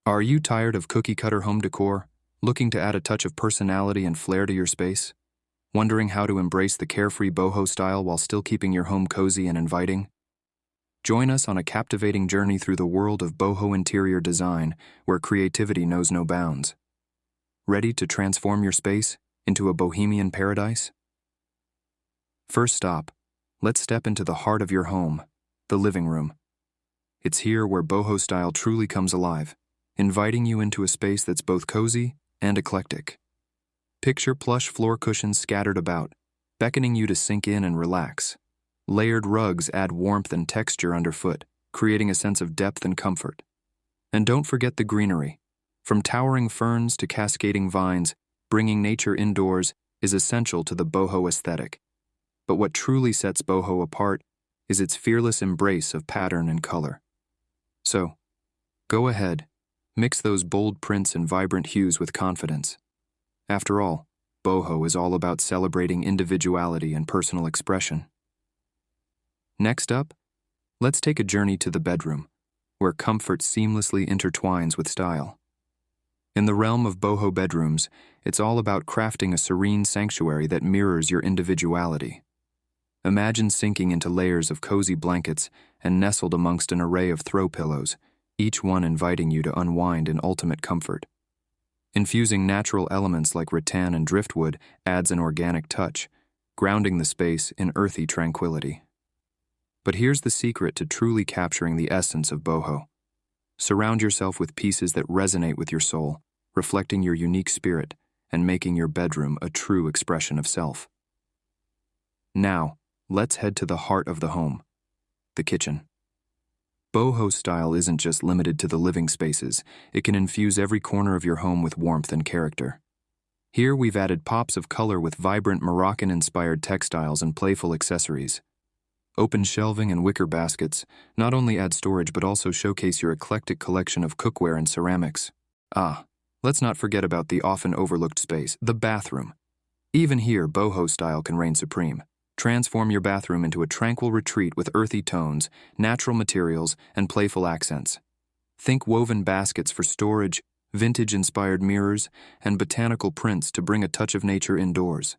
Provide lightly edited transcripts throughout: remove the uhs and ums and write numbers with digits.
Are you tired of cookie-cutter home decor, looking to add a touch of personality and flair to your space? Wondering how to embrace the carefree boho style while still keeping your home cozy and inviting? Join us on a captivating journey through the world of boho interior design, where creativity knows no bounds. Ready to transform your space into a bohemian paradise? First stop, let's step into the heart of your home, the living room. It's here where boho style truly comes alive, inviting you into a space that's both cozy and eclectic. Picture plush floor cushions scattered about, beckoning you to sink in and relax. Layered rugs add warmth and texture underfoot, creating a sense of depth and comfort. And don't forget the greenery. From towering ferns to cascading vines, bringing nature indoors is essential to the boho aesthetic. But what truly sets boho apart is its fearless embrace of pattern and color. So, go ahead, mix those bold prints and vibrant hues with confidence. After all, boho is all about celebrating individuality and personal expression. Next up, let's take a journey to the bedroom, where comfort seamlessly intertwines with style. In the realm of boho bedrooms, it's all about crafting a serene sanctuary that mirrors your individuality. Imagine sinking into layers of cozy blankets and nestled amongst an array of throw pillows, each one inviting you to unwind in ultimate comfort. Infusing natural elements like rattan and driftwood adds an organic touch, grounding the space in earthy tranquility. But here's the secret to truly capturing the essence of boho. Surround yourself with pieces that resonate with your soul, reflecting your unique spirit and making your bedroom a true expression of self. Now, let's head to the heart of the home, the kitchen. Boho style isn't just limited to the living spaces, it can infuse every corner of your home with warmth and character. Here we've added pops of color with vibrant Moroccan-inspired textiles and playful accessories. Open shelving and wicker baskets not only add storage but also showcase your eclectic collection of cookware and ceramics. Let's not forget about the often overlooked space, the bathroom. Even here, boho style can reign supreme. Transform your bathroom into a tranquil retreat with earthy tones, natural materials, and playful accents. Think woven baskets for storage, vintage-inspired mirrors, and botanical prints to bring a touch of nature indoors.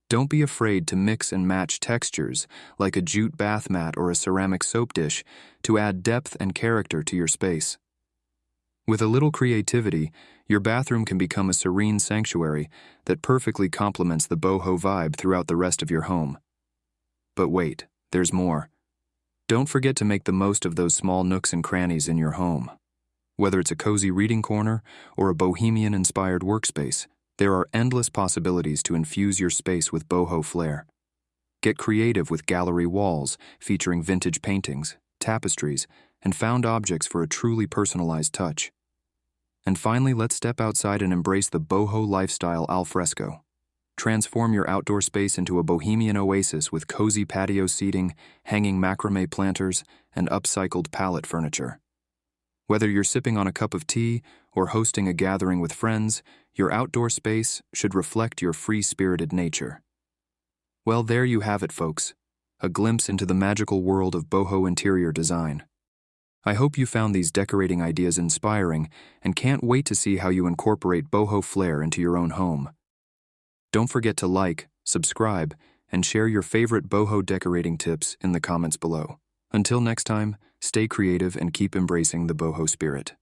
Don't be afraid to mix and match textures, like a jute bath mat or a ceramic soap dish, to add depth and character to your space. With a little creativity, your bathroom can become a serene sanctuary that perfectly complements the boho vibe throughout the rest of your home. But wait, there's more. Don't forget to make the most of those small nooks and crannies in your home. Whether it's a cozy reading corner or a bohemian-inspired workspace, there are endless possibilities to infuse your space with boho flair. Get creative with gallery walls featuring vintage paintings, tapestries, and found objects for a truly personalized touch. And finally, let's step outside and embrace the boho lifestyle Alfresco. Transform your outdoor space into a bohemian oasis with cozy patio seating, hanging macrame planters, and upcycled pallet furniture. Whether you're sipping on a cup of tea or hosting a gathering with friends, your outdoor space should reflect your free-spirited nature. Well, there you have it, folks. A glimpse into the magical world of boho interior design. I hope you found these decorating ideas inspiring and can't wait to see how you incorporate boho flair into your own home. Don't forget to like, subscribe, and share your favorite boho decorating tips in the comments below. Until next time, stay creative and keep embracing the boho spirit.